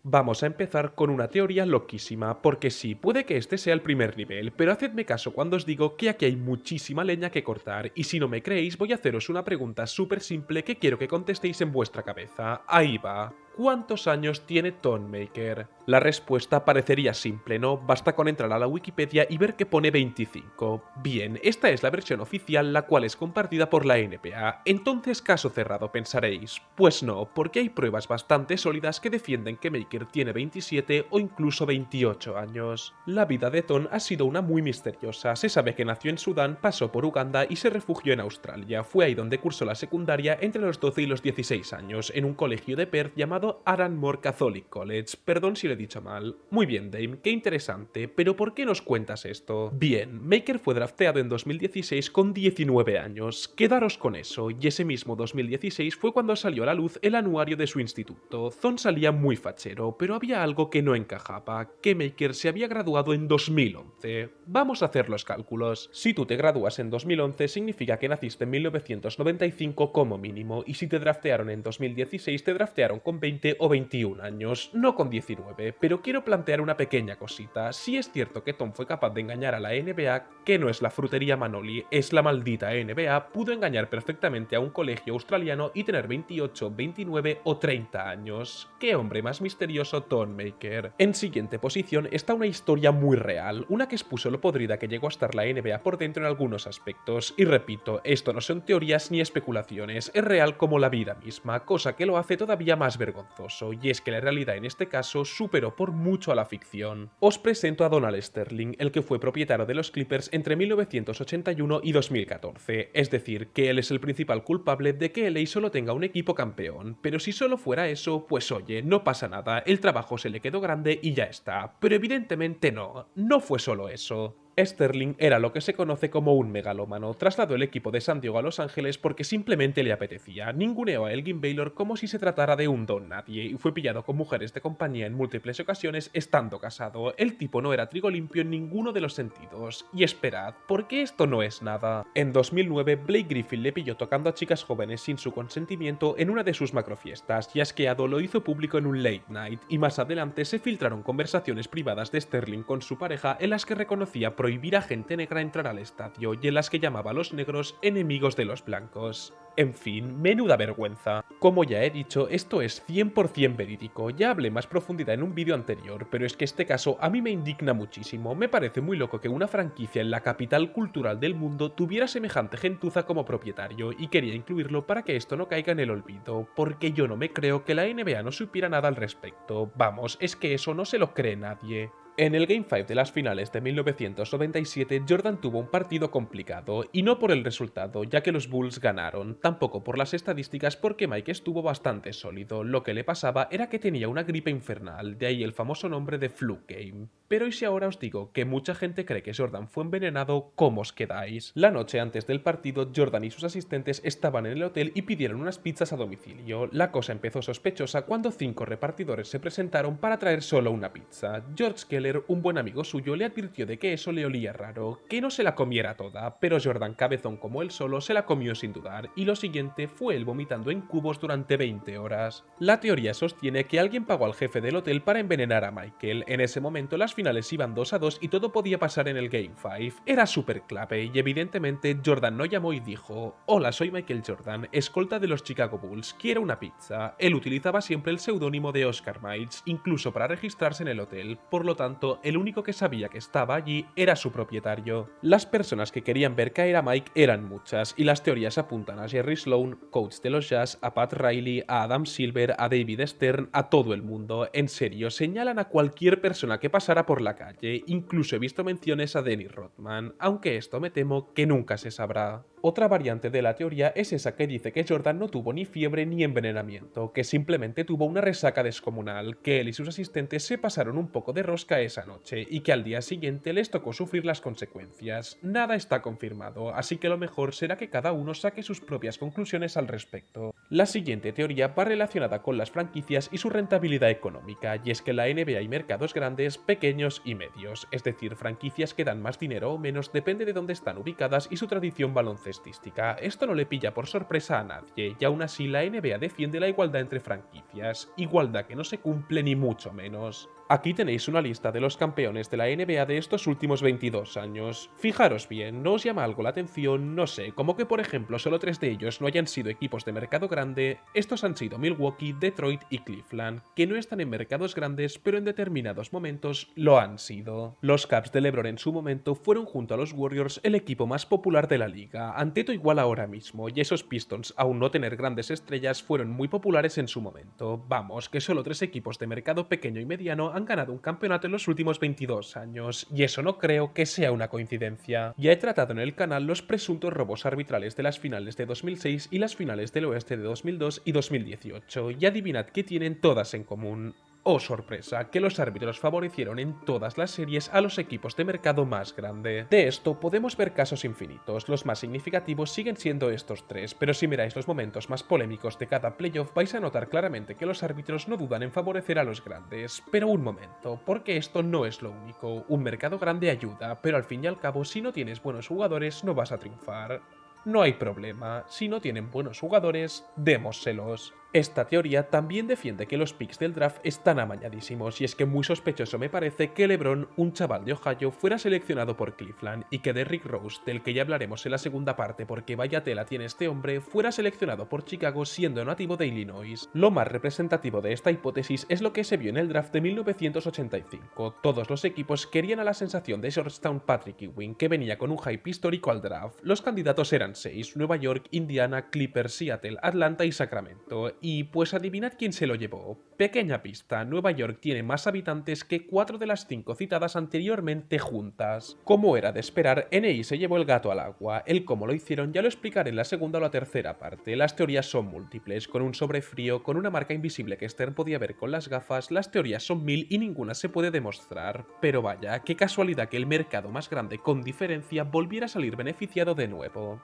Vamos a empezar con una teoría loquísima, porque sí, puede que este sea el primer nivel, pero hacedme caso cuando os digo que aquí hay muchísima leña que cortar, y si no me creéis voy a haceros una pregunta súper simple que quiero que contestéis en vuestra cabeza. Ahí va. ¿Cuántos años tiene Thonmaker? La respuesta parecería simple, ¿no? Basta con entrar a la Wikipedia y ver que pone 25. Bien, esta es la versión oficial, la cual es compartida por la NBA. Entonces, caso cerrado, pensaréis. Pues no, porque hay pruebas bastante sólidas que defienden que Maker tiene 27 o incluso 28 años. La vida de Thon ha sido una muy misteriosa. Se sabe que nació en Sudán, pasó por Uganda y se refugió en Australia. Fue ahí donde cursó la secundaria entre los 12 y los 16 años, en un colegio de Perth llamado Aranmore Catholic College. Perdón si lo he dicho mal. Muy bien, Dame, qué interesante, pero ¿por qué nos cuentas esto? Bien, Maker fue drafteado en 2016 con 19 años. Quedaros con eso, y ese mismo 2016 fue cuando salió a la luz el anuario de su instituto. Thon salía muy fachero, pero había algo que no encajaba, que Maker se había graduado en 2011. Vamos a hacer los cálculos. Si tú te gradúas en 2011 significa que naciste en 1995 como mínimo, y si te draftearon en 2016 te draftearon con 20 o 21 años, no con 19, pero quiero plantear una pequeña cosita. Si es cierto que Tom fue capaz de engañar a la NBA, que no es la frutería Manoli, es la maldita NBA, pudo engañar perfectamente a un colegio australiano y tener 28, 29 o 30 años. ¡Qué hombre más misterioso, Thonmaker! En siguiente posición está una historia muy real, una que expuso lo podrida que llegó a estar la NBA por dentro en algunos aspectos, y repito, esto no son teorías ni especulaciones, es real como la vida misma, cosa que lo hace todavía más vergonzoso, y es que la realidad en este caso superó por mucho a la ficción. Os presento a Donald Sterling, el que fue propietario de los Clippers entre 1981 y 2014, es decir, que él es el principal culpable de que LA solo tenga un equipo campeón, pero si solo fuera eso, pues oye, no pasa nada, el trabajo se le quedó grande y ya está, pero evidentemente no fue solo eso. Sterling era lo que se conoce como un megalómano, trasladó el equipo de San Diego a Los Ángeles porque simplemente le apetecía, ninguneó a Elgin Baylor como si se tratara de un don nadie y fue pillado con mujeres de compañía en múltiples ocasiones estando casado. El tipo no era trigo limpio en ninguno de los sentidos. Y esperad, porque esto no es nada. En 2009, Blake Griffin le pilló tocando a chicas jóvenes sin su consentimiento en una de sus macrofiestas, y asqueado lo hizo público en un late night, y más adelante se filtraron conversaciones privadas de Sterling con su pareja en las que reconocía prohibir a gente negra entrar al estadio y en las que llamaba a los negros enemigos de los blancos. En fin, menuda vergüenza. Como ya he dicho, esto es 100% verídico, ya hablé más profundidad en un vídeo anterior, pero es que este caso a mí me indigna muchísimo. Me parece muy loco que una franquicia en la capital cultural del mundo tuviera semejante gentuza como propietario, y quería incluirlo para que esto no caiga en el olvido, porque yo no me creo que la NBA no supiera nada al respecto. Vamos, es que eso no se lo cree nadie. En el Game 5 de las finales de 1997, Jordan tuvo un partido complicado, y no por el resultado, ya que los Bulls ganaron, tampoco por las estadísticas porque Mike estuvo bastante sólido. Lo que le pasaba era que tenía una gripe infernal, de ahí el famoso nombre de Fluke Game. Pero ¿y si ahora os digo que mucha gente cree que Jordan fue envenenado? ¿Cómo os quedáis? La noche antes del partido, Jordan y sus asistentes estaban en el hotel y pidieron unas pizzas a domicilio. La cosa empezó sospechosa cuando 5 repartidores se presentaron para traer solo una pizza. George Keller, un buen amigo suyo, le advirtió de que eso le olía raro, que no se la comiera toda, pero Jordan, cabezón como él solo, se la comió sin dudar, y lo siguiente fue él vomitando en cubos durante 20 horas. La teoría sostiene que alguien pagó al jefe del hotel para envenenar a Michael. En ese momento las finales iban 2-2 y todo podía pasar en el Game 5. Era súper clave, y evidentemente Jordan no llamó y dijo: "Hola, soy Michael Jordan, escolta de los Chicago Bulls, quiero una pizza". Él utilizaba siempre el seudónimo de Oscar Miles, incluso para registrarse en el hotel, por lo tanto, el único que sabía que estaba allí era su propietario. Las personas que querían ver caer a Mike eran muchas, y las teorías apuntan a Jerry Sloan, coach de los Jazz, a Pat Riley, a Adam Silver, a David Stern, a todo el mundo. En serio, señalan a cualquier persona que pasara por la calle, incluso he visto menciones a Dennis Rodman, aunque esto me temo que nunca se sabrá. Otra variante de la teoría es esa que dice que Jordan no tuvo ni fiebre ni envenenamiento, que simplemente tuvo una resaca descomunal, que él y sus asistentes se pasaron un poco de rosca esa noche y que al día siguiente les tocó sufrir las consecuencias. Nada está confirmado, así que lo mejor será que cada uno saque sus propias conclusiones al respecto. La siguiente teoría va relacionada con las franquicias y su rentabilidad económica, y es que la NBA hay mercados grandes, pequeños y medios, es decir, franquicias que dan más dinero o menos depende de dónde están ubicadas y su tradición baloncesto baloncelestística. Esto no le pilla por sorpresa a nadie, y aún así la NBA defiende la igualdad entre franquicias, igualdad que no se cumple ni mucho menos. Aquí tenéis una lista de los campeones de la NBA de estos últimos 22 años. Fijaros bien, ¿no os llama algo la atención? No sé, como que por ejemplo solo 3 de ellos no hayan sido equipos de mercado grande. Estos han sido Milwaukee, Detroit y Cleveland, que no están en mercados grandes, pero en determinados momentos lo han sido. Los Cavs de LeBron en su momento fueron junto a los Warriors el equipo más popular de la liga, ante todo igual ahora mismo, y esos Pistons, aún no tener grandes estrellas, fueron muy populares en su momento. Vamos, que solo 3 equipos de mercado pequeño y mediano han ganado un campeonato en los últimos 22 años, y eso no creo que sea una coincidencia. Ya he tratado en el canal los presuntos robos arbitrales de las finales de 2006 y las finales del oeste de 2002 y 2018, y adivinad qué tienen todas en común. Oh sorpresa, que los árbitros favorecieron en todas las series a los equipos de mercado más grande. De esto podemos ver casos infinitos, los más significativos siguen siendo estos 3, pero si miráis los momentos más polémicos de cada playoff vais a notar claramente que los árbitros no dudan en favorecer a los grandes. Pero un momento, porque esto no es lo único, un mercado grande ayuda, pero al fin y al cabo si no tienes buenos jugadores no vas a triunfar. No hay problema, si no tienen buenos jugadores, démoselos. Esta teoría también defiende que los picks del draft están amañadísimos, y es que muy sospechoso me parece que LeBron, un chaval de Ohio, fuera seleccionado por Cleveland y que Derrick Rose, del que ya hablaremos en la segunda parte porque vaya tela tiene este hombre, fuera seleccionado por Chicago siendo nativo de Illinois. Lo más representativo de esta hipótesis es lo que se vio en el draft de 1985. Todos los equipos querían a la sensación de Georgetown Patrick Ewing, que venía con un hype histórico al draft. Los candidatos eran 6: Nueva York, Indiana, Clippers, Seattle, Atlanta y Sacramento. Y pues adivinad quién se lo llevó. Pequeña pista, Nueva York tiene más habitantes que 4 de las 5 citadas anteriormente juntas. Como era de esperar, NI se llevó el gato al agua. El cómo lo hicieron ya lo explicaré en la segunda o la tercera parte. Las teorías son múltiples, con un sobre frío, con una marca invisible que Stern podía ver con las gafas, las teorías son 1000 y ninguna se puede demostrar. Pero vaya, qué casualidad que el mercado más grande con diferencia volviera a salir beneficiado de nuevo.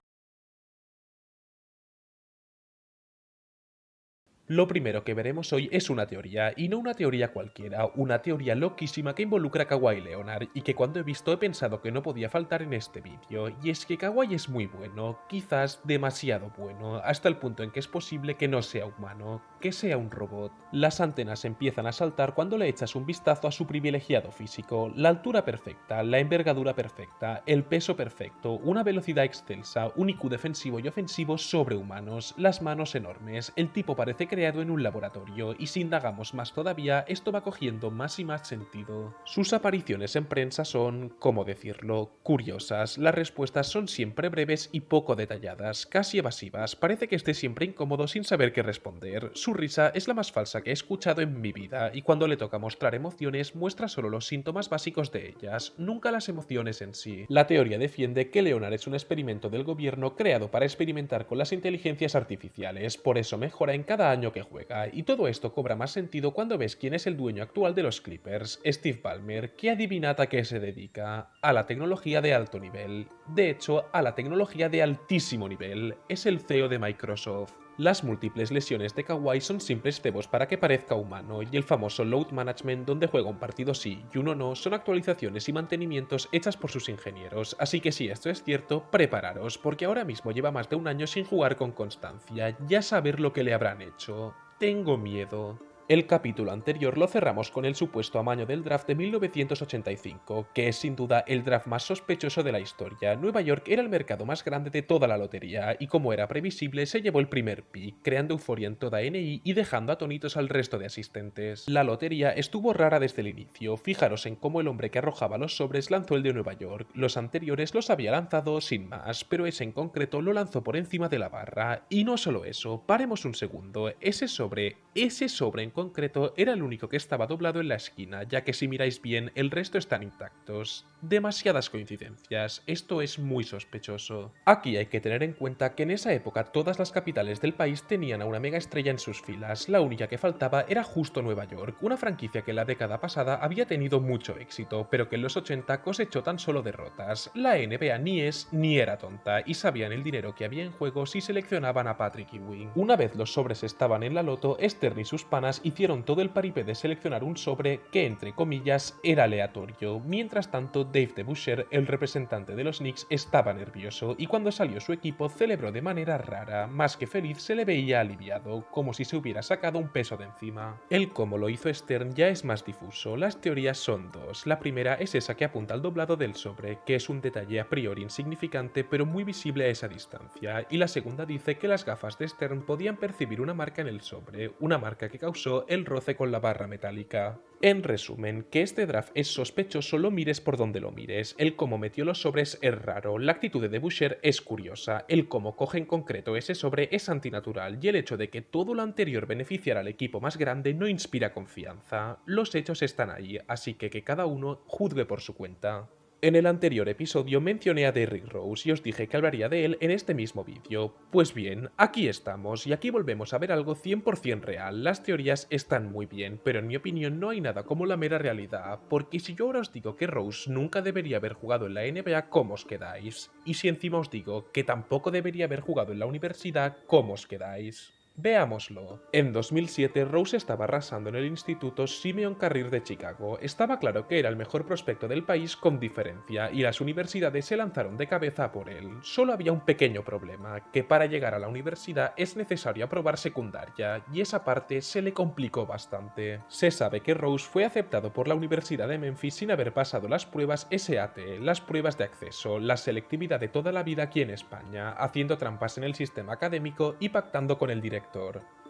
Lo primero que veremos hoy es una teoría, y no una teoría cualquiera, una teoría loquísima que involucra a Kawhi Leonard, y que cuando he visto he pensado que no podía faltar en este vídeo, y es que Kawhi es muy bueno, quizás demasiado bueno, hasta el punto en que es posible que no sea humano, que sea un robot. Las antenas empiezan a saltar cuando le echas un vistazo a su privilegiado físico, la altura perfecta, la envergadura perfecta, el peso perfecto, una velocidad excelsa, un IQ defensivo y ofensivo sobrehumanos, las manos enormes, el tipo parece creado en un laboratorio, y si indagamos más todavía, esto va cogiendo más y más sentido. Sus apariciones en prensa son, ¿cómo decirlo?, curiosas. Las respuestas son siempre breves y poco detalladas, casi evasivas, parece que esté siempre incómodo sin saber qué responder. Su risa es la más falsa que he escuchado en mi vida, y cuando le toca mostrar emociones, muestra solo los síntomas básicos de ellas, nunca las emociones en sí. La teoría defiende que Leonard es un experimento del gobierno creado para experimentar con las inteligencias artificiales, por eso mejora en cada año que juega, y todo esto cobra más sentido cuando ves quién es el dueño actual de los Clippers, Steve Ballmer, que adivinad a qué se dedica: a la tecnología de alto nivel. De hecho, a la tecnología de altísimo nivel. Es el CEO de Microsoft. Las múltiples lesiones de Kawhi son simples cebos para que parezca humano, y el famoso load management, donde juega un partido sí y uno no, son actualizaciones y mantenimientos hechas por sus ingenieros. Así que si esto es cierto, prepararos, porque ahora mismo lleva más de un año sin jugar con constancia, ya saber lo que le habrán hecho. Tengo miedo. El capítulo anterior lo cerramos con el supuesto amaño del draft de 1985, que es sin duda el draft más sospechoso de la historia. Nueva York era el mercado más grande de toda la lotería, y como era previsible, se llevó el primer pick, creando euforia en toda NI y dejando atónitos al resto de asistentes. La lotería estuvo rara desde el inicio, fijaros en cómo el hombre que arrojaba los sobres lanzó el de Nueva York. Los anteriores los había lanzado sin más, pero ese en concreto lo lanzó por encima de la barra. Y no solo eso, paremos un segundo, ese sobre en concreto era el único que estaba doblado en la esquina, ya que si miráis bien, el resto están intactos. Demasiadas coincidencias, esto es muy sospechoso. Aquí hay que tener en cuenta que en esa época todas las capitales del país tenían a una mega estrella en sus filas, la única que faltaba era justo Nueva York, una franquicia que en la década pasada había tenido mucho éxito, pero que en los 80 cosechó tan solo derrotas. La NBA ni es ni era tonta, y sabían el dinero que había en juego si seleccionaban a Patrick Ewing. Una vez los sobres estaban en la loto, Stern y sus panas hicieron todo el paripé de seleccionar un sobre que, entre comillas, era aleatorio. Mientras tanto, Dave DeBusschere, el representante de los Knicks, estaba nervioso y cuando salió su equipo celebró de manera rara. Más que feliz, se le veía aliviado, como si se hubiera sacado un peso de encima. El cómo lo hizo Stern ya es más difuso. Las teorías son dos. La primera es esa que apunta al doblado del sobre, que es un detalle a priori insignificante pero muy visible a esa distancia, y la segunda dice que las gafas de Stern podían percibir una marca en el sobre, una marca que causó el roce con la barra metálica. En resumen, que este draft es sospechoso lo mires por donde lo mires, el cómo metió los sobres es raro, la actitud de DeBusschere es curiosa, el cómo coge en concreto ese sobre es antinatural y el hecho de que todo lo anterior beneficiara al equipo más grande no inspira confianza. Los hechos están ahí, así que cada uno juzgue por su cuenta. En el anterior episodio mencioné a Derrick Rose y os dije que hablaría de él en este mismo vídeo. Pues bien, aquí estamos y aquí volvemos a ver algo 100% real. Las teorías están muy bien, pero en mi opinión no hay nada como la mera realidad, porque si yo ahora os digo que Rose nunca debería haber jugado en la NBA, ¿cómo os quedáis? Y si encima os digo que tampoco debería haber jugado en la universidad, ¿cómo os quedáis? Veámoslo. En 2007, Rose estaba arrasando en el Instituto Simeon Career de Chicago. Estaba claro que era el mejor prospecto del país con diferencia, y las universidades se lanzaron de cabeza por él. Solo había un pequeño problema, que para llegar a la universidad es necesario aprobar secundaria, y esa parte se le complicó bastante. Se sabe que Rose fue aceptado por la Universidad de Memphis sin haber pasado las pruebas SAT, las pruebas de acceso, la selectividad de toda la vida aquí en España, haciendo trampas en el sistema académico y pactando con el director.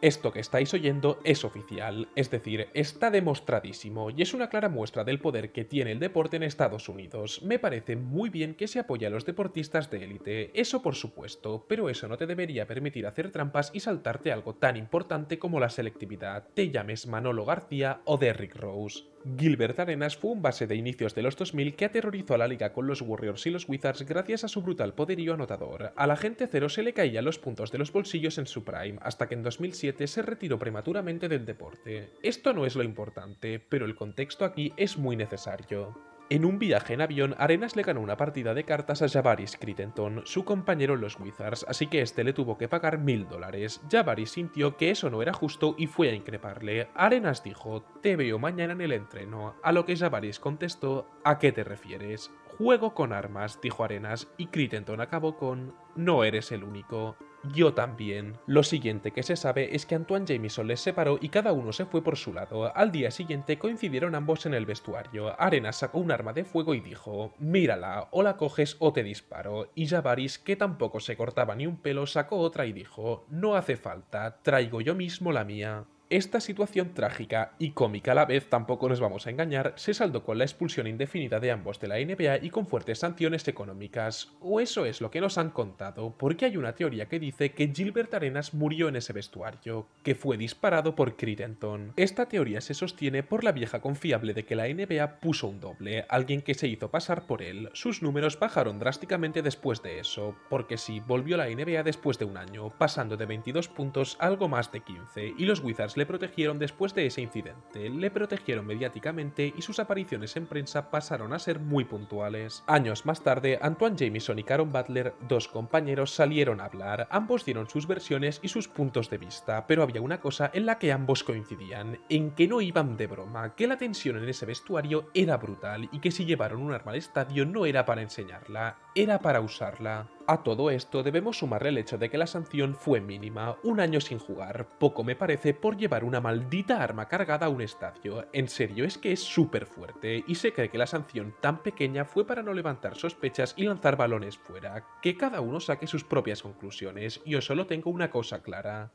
Esto que estáis oyendo es oficial, es decir, está demostradísimo y es una clara muestra del poder que tiene el deporte en Estados Unidos. Me parece muy bien que se apoye a los deportistas de élite, eso por supuesto, pero eso no te debería permitir hacer trampas y saltarte algo tan importante como la selectividad, te llames Manolo García o Derrick Rose. Gilbert Arenas fue un base de inicios de los 2000 que aterrorizó a la liga con los Warriors y los Wizards gracias a su brutal poderío anotador. A la gente cero se le caían los puntos de los bolsillos en su prime, hasta que en 2007 se retiró prematuramente del deporte. Esto no es lo importante, pero el contexto aquí es muy necesario. En un viaje en avión, Arenas le ganó una partida de cartas a Javaris Crittenton, su compañero en los Wizards, así que este le tuvo que pagar $1000. Javaris sintió que eso no era justo y fue a increparle. Arenas dijo: "Te veo mañana en el entreno", a lo que Javaris contestó: "¿A qué te refieres?". "Juego con armas", dijo Arenas, y Crittenton acabó con: "No eres el único. Yo también". Lo siguiente que se sabe es que Antoine Jamison les separó y cada uno se fue por su lado. Al día siguiente coincidieron ambos en el vestuario. Arenas sacó un arma de fuego y dijo: "Mírala, o la coges o te disparo". Y Javaris, que tampoco se cortaba ni un pelo, sacó otra y dijo: "No hace falta, traigo yo mismo la mía". Esta situación trágica y cómica a la vez, tampoco nos vamos a engañar, se saldó con la expulsión indefinida de ambos de la NBA y con fuertes sanciones económicas. O eso es lo que nos han contado, porque hay una teoría que dice que Gilbert Arenas murió en ese vestuario, que fue disparado por Crittenton. Esta teoría se sostiene por la vieja confiable de que la NBA puso un doble, alguien que se hizo pasar por él. Sus números bajaron drásticamente después de eso, porque sí, volvió a la NBA después de un año, pasando de 22 puntos a algo más de 15, y los Wizards le protegieron después de ese incidente, le protegieron mediáticamente y sus apariciones en prensa pasaron a ser muy puntuales. Años más tarde, Antoine Jamison y Caron Butler, dos compañeros, salieron a hablar, ambos dieron sus versiones y sus puntos de vista, pero había una cosa en la que ambos coincidían, en que no iban de broma, que la tensión en ese vestuario era brutal y que si llevaron un arma al estadio no era para enseñarla, era para usarla. A todo esto debemos sumarle el hecho de que la sanción fue mínima, un año sin jugar. Poco me parece por llevar una maldita arma cargada a un estadio. En serio, es que es súper fuerte, y se cree que la sanción tan pequeña fue para no levantar sospechas y lanzar balones fuera. Que cada uno saque sus propias conclusiones. Yo solo tengo una cosa clara: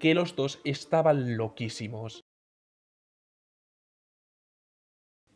que los dos estaban loquísimos.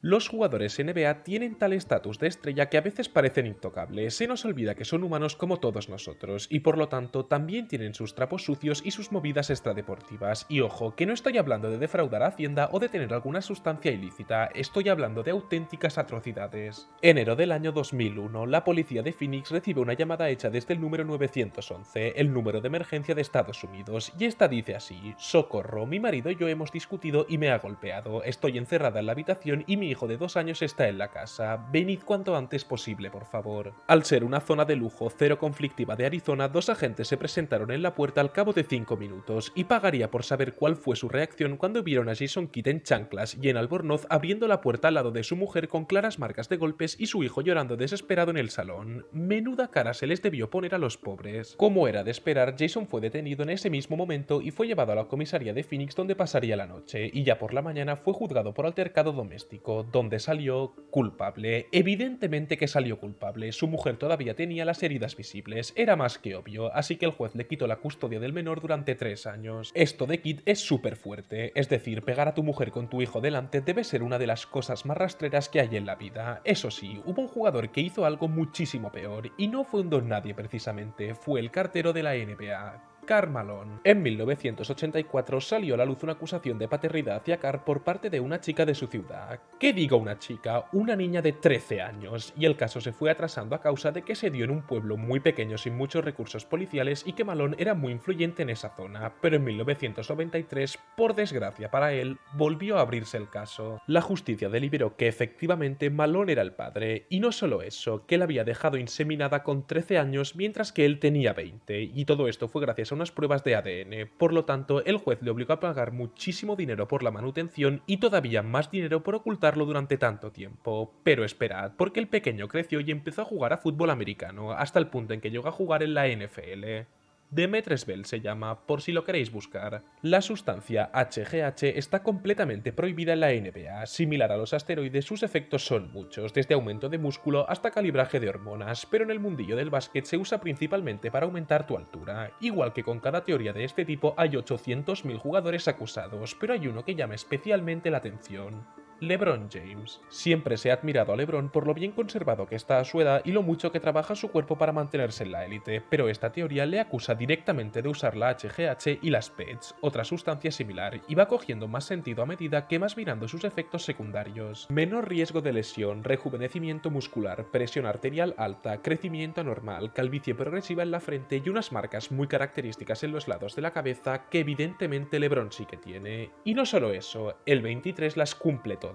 Los jugadores NBA tienen tal estatus de estrella que a veces parecen intocables, se nos olvida que son humanos como todos nosotros, y por lo tanto también tienen sus trapos sucios y sus movidas extradeportivas. Y ojo, que no estoy hablando de defraudar a Hacienda o de tener alguna sustancia ilícita, estoy hablando de auténticas atrocidades. Enero del año 2001, la policía de Phoenix recibe una llamada hecha desde el número 911, el número de emergencia de Estados Unidos, y esta dice así: "Socorro, mi marido y yo hemos discutido y me ha golpeado, estoy encerrada en la habitación y mi hijo hijo de 2 años está en la casa. Venid cuanto antes posible, por favor. Al ser una zona de lujo cero conflictiva de Arizona, 2 agentes se presentaron en la puerta al cabo de 5 minutos, y pagaría por saber cuál fue su reacción cuando vieron a Jason Kidd en chanclas y en albornoz abriendo la puerta al lado de su mujer con claras marcas de golpes y su hijo llorando desesperado en el salón. Menuda cara se les debió poner a los pobres. Como era de esperar, Jason fue detenido en ese mismo momento y fue llevado a la comisaría de Phoenix, donde pasaría la noche, y ya por la mañana fue juzgado por altercado doméstico, donde salió culpable. Evidentemente que salió culpable, su mujer todavía tenía las heridas visibles, era más que obvio, así que el juez le quitó la custodia del menor durante 3 años. Esto de Kidd es súper fuerte, es decir, pegar a tu mujer con tu hijo delante debe ser una de las cosas más rastreras que hay en la vida. Eso sí, hubo un jugador que hizo algo muchísimo peor, y no fue un don nadie precisamente, fue el cartero de la NBA. Karl Malone. En 1984 salió a la luz una acusación de paternidad hacia Karl por parte de una chica de su ciudad. ¿Qué digo una chica? Una niña de 13 años, y el caso se fue atrasando a causa de que se dio en un pueblo muy pequeño sin muchos recursos policiales y que Malone era muy influyente en esa zona, pero en 1993, por desgracia para él, volvió a abrirse el caso. La justicia deliberó que efectivamente Malone era el padre, y no solo eso, que la había dejado inseminada con 13 años mientras que él tenía 20, y todo esto fue gracias a unas pruebas de ADN. Por lo tanto, el juez le obligó a pagar muchísimo dinero por la manutención y todavía más dinero por ocultarlo durante tanto tiempo. Pero esperad, porque el pequeño creció y empezó a jugar a fútbol americano, hasta el punto en que llegó a jugar en la NFL. Demetresbel se llama, por si lo queréis buscar. La sustancia HGH está completamente prohibida en la NBA. Similar a los asteroides, sus efectos son muchos, desde aumento de músculo hasta calibraje de hormonas, pero en el mundillo del básquet se usa principalmente para aumentar tu altura. Igual que con cada teoría de este tipo hay 800.000 jugadores acusados, pero hay uno que llama especialmente la atención. LeBron James. Siempre se ha admirado a LeBron por lo bien conservado que está a su edad y lo mucho que trabaja su cuerpo para mantenerse en la élite, pero esta teoría le acusa directamente de usar la HGH y las PEDs, otra sustancia similar, y va cogiendo más sentido a medida que vas mirando sus efectos secundarios. Menor riesgo de lesión, rejuvenecimiento muscular, presión arterial alta, crecimiento anormal, calvicie progresiva en la frente y unas marcas muy características en los lados de la cabeza que evidentemente LeBron sí que tiene. Y no solo eso, el 23 las cumple todas.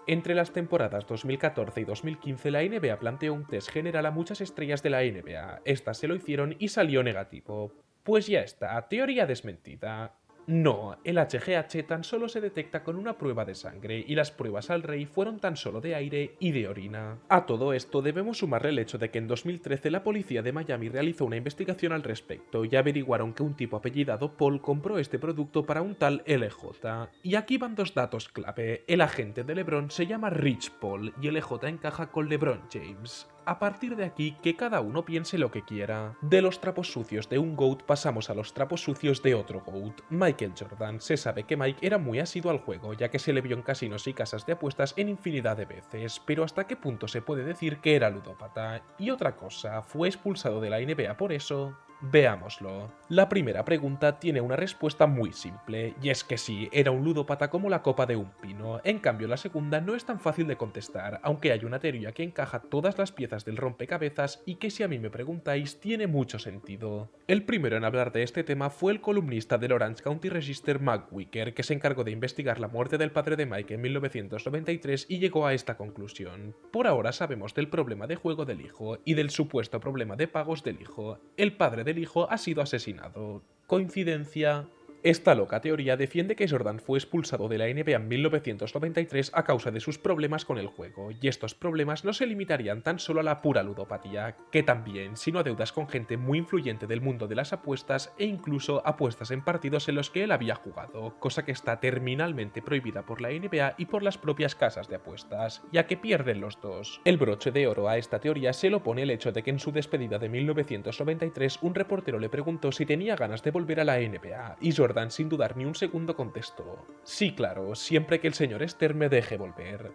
Entre las temporadas 2014 y 2015 la NBA planteó un test general a muchas estrellas de la NBA. Estas se lo hicieron y salió negativo. Pues ya está, teoría desmentida. No, el HGH tan solo se detecta con una prueba de sangre y las pruebas al rey fueron tan solo de aire y de orina. A todo esto debemos sumarle el hecho de que en 2013 la policía de Miami realizó una investigación al respecto y averiguaron que un tipo apellidado Paul compró este producto para un tal LJ. Y aquí van 2 datos clave, el agente de LeBron se llama Rich Paul y LJ encaja con LeBron James. A partir de aquí, que cada uno piense lo que quiera. De los trapos sucios de un GOAT pasamos a los trapos sucios de otro GOAT, Michael Jordan. Se sabe que Mike era muy asiduo al juego, ya que se le vio en casinos y casas de apuestas en infinidad de veces, pero ¿hasta qué punto se puede decir que era ludópata? Y otra cosa, ¿fue expulsado de la NBA por eso? Veámoslo. La primera pregunta tiene una respuesta muy simple, y es que sí, era un ludópata como la copa de un pino. En cambio, la segunda no es tan fácil de contestar, aunque hay una teoría que encaja todas las piezas del rompecabezas y que, si a mí me preguntáis, tiene mucho sentido. El primero en hablar de este tema fue el columnista del Orange County Register, Mac Wicker, que se encargó de investigar la muerte del padre de Mike en 1993 y llegó a esta conclusión. Por ahora sabemos del problema de juego del hijo y del supuesto problema de pagos del hijo. El padre del hijo ha sido asesinado. ¿Coincidencia? Esta loca teoría defiende que Jordan fue expulsado de la NBA en 1993 a causa de sus problemas con el juego, y estos problemas no se limitarían tan solo a la pura ludopatía, que también, sino a deudas con gente muy influyente del mundo de las apuestas e incluso apuestas en partidos en los que él había jugado, cosa que está terminalmente prohibida por la NBA y por las propias casas de apuestas, ya que pierden los dos. El broche de oro a esta teoría se lo pone el hecho de que en su despedida de 1993 un reportero le preguntó si tenía ganas de volver a la NBA, y Jordan sin dudar ni un segundo contestó: sí, claro, siempre que el señor Stern me deje volver.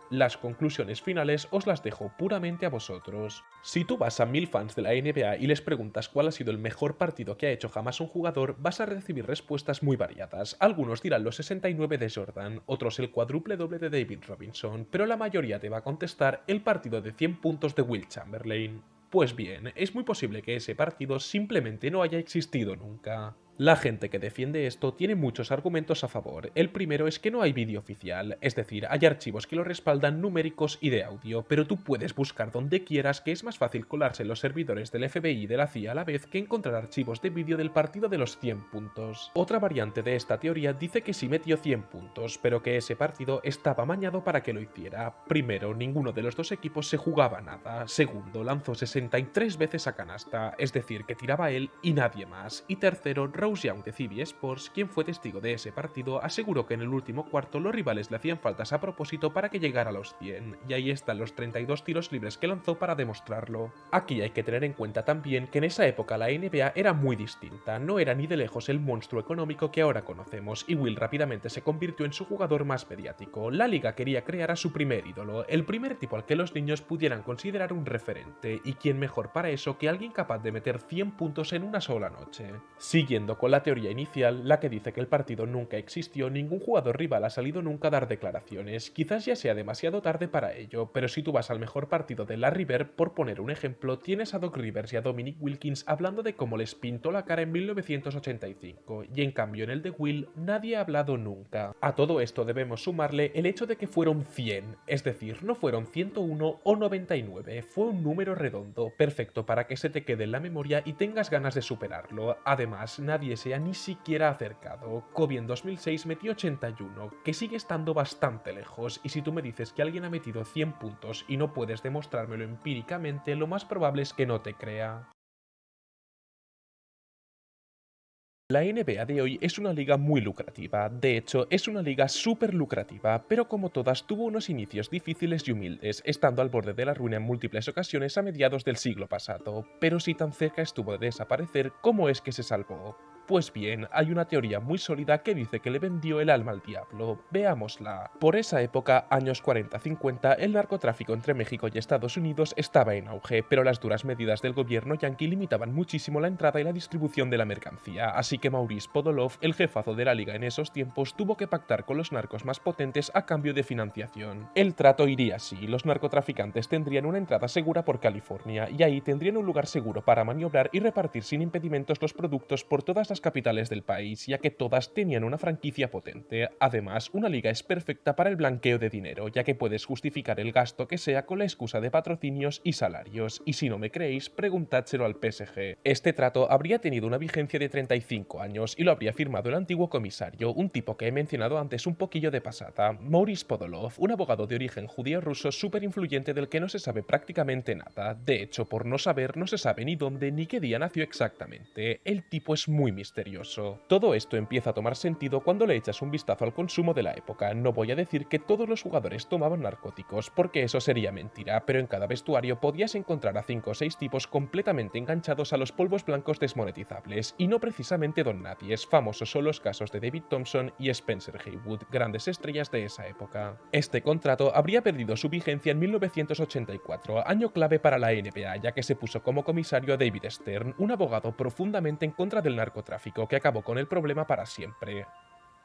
Las conclusiones finales os las dejo puramente a vosotros. Si tú vas a 1000 fans de la NBA y les preguntas cuál ha sido el mejor partido que ha hecho jamás un jugador, vas a recibir respuestas muy variadas. Algunos dirán los 69 de Jordan, otros el cuádruple doble de David Robinson, pero la mayoría te va a contestar el partido de 100 puntos de Wilt Chamberlain. Pues bien, es muy posible que ese partido simplemente no haya existido nunca. La gente que defiende esto tiene muchos argumentos a favor. El primero es que no hay vídeo oficial, es decir, hay archivos que lo respaldan numéricos y de audio, pero tú puedes buscar donde quieras, que es más fácil colarse en los servidores del FBI y de la CIA a la vez que encontrar archivos de vídeo del partido de los 100 puntos. Otra variante de esta teoría dice que sí metió 100 puntos, pero que ese partido estaba amañado para que lo hiciera. Primero, ninguno de los dos equipos se jugaba nada. Segundo, lanzó 63 veces a canasta, es decir, que tiraba él y nadie más. Y tercero, Rose Young de CB Sports, quien fue testigo de ese partido, aseguró que en el último cuarto los rivales le hacían faltas a propósito para que llegara a los 100, y ahí están los 32 tiros libres que lanzó para demostrarlo. Aquí hay que tener en cuenta también que en esa época la NBA era muy distinta, no era ni de lejos el monstruo económico que ahora conocemos, y Will rápidamente se convirtió en su jugador más mediático. La liga quería crear a su primer ídolo, el primer tipo al que los niños pudieran considerar un referente, y quién mejor para eso que alguien capaz de meter 100 puntos en una sola noche. Siguiendo con la teoría inicial, la que dice que el partido nunca existió, ningún jugador rival ha salido nunca a dar declaraciones. Quizás ya sea demasiado tarde para ello, pero si tú vas al mejor partido de Larry Bird, por poner un ejemplo, tienes a Doc Rivers y a Dominic Wilkins hablando de cómo les pintó la cara en 1985, y en cambio en el de Will nadie ha hablado nunca. A todo esto debemos sumarle el hecho de que fueron 100, es decir, no fueron 101 o 99, fue un número redondo, perfecto para que se te quede en la memoria y tengas ganas de superarlo. Además, nadie se ha ni siquiera acercado. Kobe en 2006 metió 81, que sigue estando bastante lejos, y si tú me dices que alguien ha metido 100 puntos y no puedes demostrármelo empíricamente, lo más probable es que no te crea. La NBA de hoy es una liga muy lucrativa, de hecho es una liga súper lucrativa, pero como todas tuvo unos inicios difíciles y humildes, estando al borde de la ruina en múltiples ocasiones a mediados del siglo pasado, pero si tan cerca estuvo de desaparecer, ¿cómo es que se salvó? Pues bien, hay una teoría muy sólida que dice que le vendió el alma al diablo. Veámosla. Por esa época, años 40-50, el narcotráfico entre México y Estados Unidos estaba en auge, pero las duras medidas del gobierno yanqui limitaban muchísimo la entrada y la distribución de la mercancía, así que Maurice Podolov, el jefazo de la liga en esos tiempos, tuvo que pactar con los narcos más potentes a cambio de financiación. El trato iría así: los narcotraficantes tendrían una entrada segura por California, y ahí tendrían un lugar seguro para maniobrar y repartir sin impedimentos los productos por todas las capitales del país, ya que todas tenían una franquicia potente. Además, una liga es perfecta para el blanqueo de dinero, ya que puedes justificar el gasto que sea con la excusa de patrocinios y salarios, y si no me creéis, preguntádselo al PSG. Este trato habría tenido una vigencia de 35 años y lo habría firmado el antiguo comisario, un tipo que he mencionado antes un poquillo de pasada, Maurice Podolov, un abogado de origen judío ruso súper influyente del que no se sabe prácticamente nada. De hecho, por no saber, no se sabe ni dónde ni qué día nació exactamente. El tipo es muy misterioso. Todo esto empieza a tomar sentido cuando le echas un vistazo al consumo de la época. No voy a decir que todos los jugadores tomaban narcóticos, porque eso sería mentira, pero en cada vestuario podías encontrar a 5 o 6 tipos completamente enganchados a los polvos blancos desmonetizables, y no precisamente don nadies. Famosos son los casos de David Thompson y Spencer Haywood, grandes estrellas de esa época. Este contrato habría perdido su vigencia en 1984, año clave para la NBA, ya que se puso como comisario a David Stern, un abogado profundamente en contra del narcotráfico, que acabó con el problema para siempre.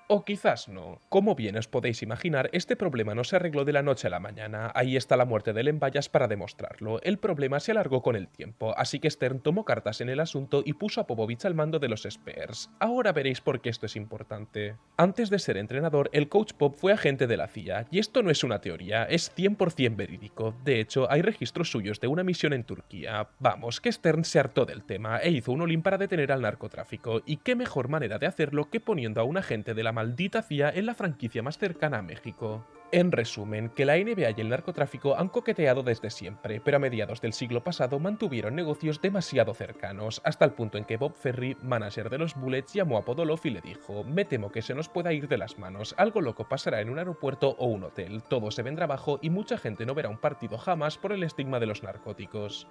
O quizás no. Como bien os podéis imaginar, este problema no se arregló de la noche a la mañana. Ahí está la muerte de Lembayas para demostrarlo. El problema se alargó con el tiempo, así que Stern tomó cartas en el asunto y puso a Popovich al mando de los Spurs. Ahora veréis por qué esto es importante. Antes de ser entrenador, el coach Pop fue agente de la CIA, y esto no es una teoría, es 100% verídico. De hecho, hay registros suyos de una misión en Turquía. Vamos, que Stern se hartó del tema e hizo un olín para detener al narcotráfico, y qué mejor manera de hacerlo que poniendo a un agente de la maldita CIA en la franquicia más cercana a México. En resumen, que la NBA y el narcotráfico han coqueteado desde siempre, pero a mediados del siglo pasado mantuvieron negocios demasiado cercanos, hasta el punto en que Bob Ferry, manager de los Bullets, llamó a Podolov y le dijo: me temo que se nos pueda ir de las manos, algo loco pasará en un aeropuerto o un hotel, todo se vendrá abajo y mucha gente no verá un partido jamás por el estigma de los narcóticos.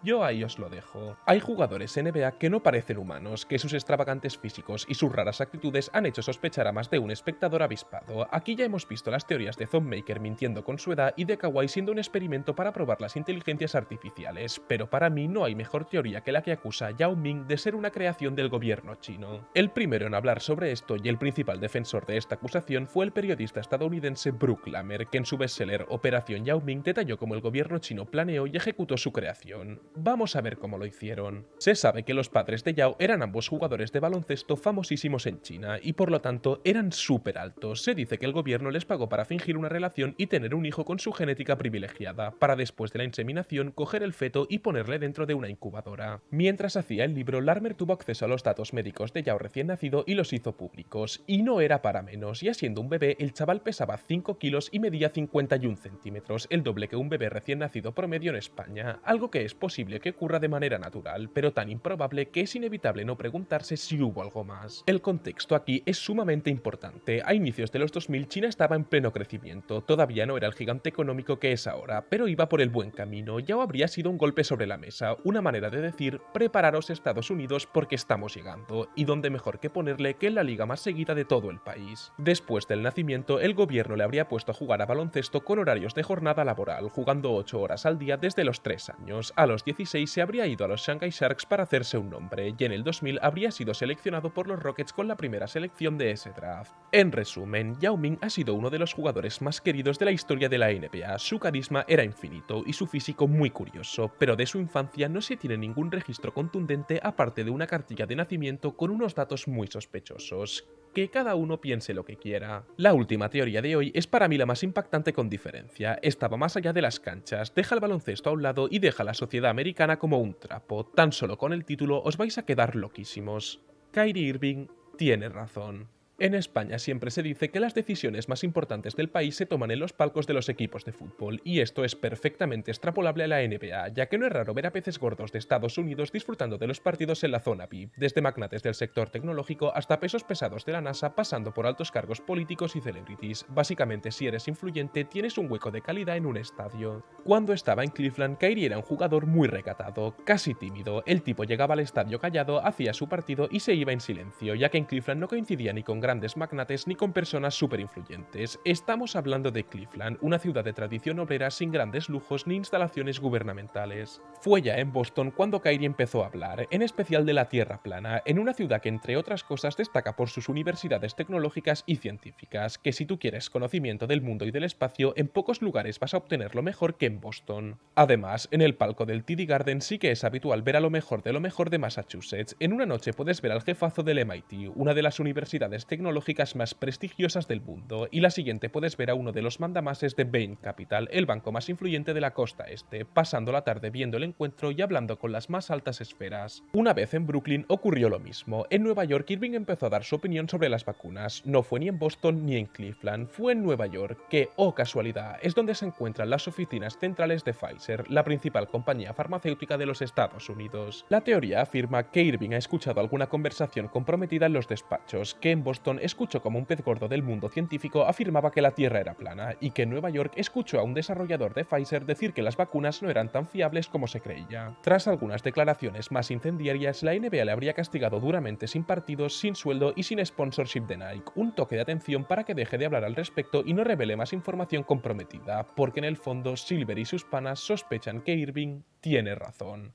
Yo ahí os lo dejo. Hay jugadores NBA que no parecen humanos, que sus extravagantes físicos y sus raras actitudes han hecho sospechar a más de un espectador avispado. Aquí ya hemos visto las teorías de Thon Maker mintiendo con su edad y de Kawhi siendo un experimento para probar las inteligencias artificiales, pero para mí no hay mejor teoría que la que acusa a Yao Ming de ser una creación del gobierno chino. El primero en hablar sobre esto y el principal defensor de esta acusación fue el periodista estadounidense Brook Lamer, que en su bestseller Operación Yao Ming detalló cómo el gobierno chino planeó y ejecutó su creación. Vamos a ver cómo lo hicieron. Se sabe que los padres de Yao eran ambos jugadores de baloncesto famosísimos en China y por lo tanto eran súper altos. Se dice que el gobierno les pagó para fingir una relación y tener un hijo con su genética privilegiada, para después de la inseminación coger el feto y ponerle dentro de una incubadora. Mientras hacía el libro, Larmer tuvo acceso a los datos médicos de Yao recién nacido y los hizo públicos. Y no era para menos, ya siendo un bebé, el chaval pesaba 5 kilos y medía 51 centímetros, el doble que un bebé recién nacido promedio en España, algo que es posible que ocurra de manera natural, pero tan improbable que es inevitable no preguntarse si hubo algo más. El contexto aquí es sumamente importante. A inicios de los 2000 China estaba en pleno crecimiento, todavía no era el gigante económico que es ahora, pero iba por el buen camino. Ya habría sido un golpe sobre la mesa, una manera de decir prepararos Estados Unidos porque estamos llegando, y dónde mejor que ponerle que en la liga más seguida de todo el país. Después del nacimiento, el gobierno le habría puesto a jugar a baloncesto con horarios de jornada laboral, jugando 8 horas al día desde los 3 años. A los 16 se habría ido a los Shanghai Sharks para hacerse un nombre, y en el 2000 habría sido seleccionado por los Rockets con la primera selección de ese draft. En resumen, Yao Ming ha sido uno de los jugadores más queridos de la historia de la NBA. Su carisma era infinito y su físico muy curioso, pero de su infancia no se tiene ningún registro contundente aparte de una cartilla de nacimiento con unos datos muy sospechosos. Que cada uno piense lo que quiera. La última teoría de hoy es para mí la más impactante con diferencia. Estaba más allá de las canchas, deja el baloncesto a un lado y deja a la sociedad americana como un trapo. Tan solo con el título os vais a quedar loquísimos. Kyrie Irving tiene razón. En España siempre se dice que las decisiones más importantes del país se toman en los palcos de los equipos de fútbol, y esto es perfectamente extrapolable a la NBA, ya que no es raro ver a peces gordos de Estados Unidos disfrutando de los partidos en la zona VIP, desde magnates del sector tecnológico hasta pesos pesados de la NASA, pasando por altos cargos políticos y celebrities. Básicamente, si eres influyente, tienes un hueco de calidad en un estadio. Cuando estaba en Cleveland, Kyrie era un jugador muy recatado, casi tímido. El tipo llegaba al estadio callado, hacía su partido y se iba en silencio, ya que en Cleveland no coincidía ni con grandes magnates ni con personas súper influyentes. Estamos hablando de Cleveland, una ciudad de tradición obrera sin grandes lujos ni instalaciones gubernamentales. Fue ya en Boston cuando Kyrie empezó a hablar, en especial de la Tierra plana, en una ciudad que entre otras cosas destaca por sus universidades tecnológicas y científicas, que si tú quieres conocimiento del mundo y del espacio, en pocos lugares vas a obtenerlo mejor que en Boston. Además, en el palco del TD Garden sí que es habitual ver a lo mejor de Massachusetts. En una noche puedes ver al jefazo del MIT, una de las universidades tecnológicas más prestigiosas del mundo, y la siguiente puedes ver a uno de los mandamases de Bain Capital, el banco más influyente de la costa este, pasando la tarde viendo el encuentro y hablando con las más altas esferas. Una vez en Brooklyn ocurrió lo mismo. En Nueva York Irving empezó a dar su opinión sobre las vacunas. No fue ni en Boston ni en Cleveland, fue en Nueva York, que, oh casualidad, es donde se encuentran las oficinas centrales de Pfizer, la principal compañía farmacéutica de los Estados Unidos. La teoría afirma que Irving ha escuchado alguna conversación comprometida en los despachos, que en Boston escuchó como un pez gordo del mundo científico afirmaba que la Tierra era plana, y que en Nueva York escuchó a un desarrollador de Pfizer decir que las vacunas no eran tan fiables como se creía. Tras algunas declaraciones más incendiarias, la NBA le habría castigado duramente sin partidos, sin sueldo y sin sponsorship de Nike, un toque de atención para que deje de hablar al respecto y no revele más información comprometida, porque en el fondo Silver y sus panas sospechan que Irving tiene razón.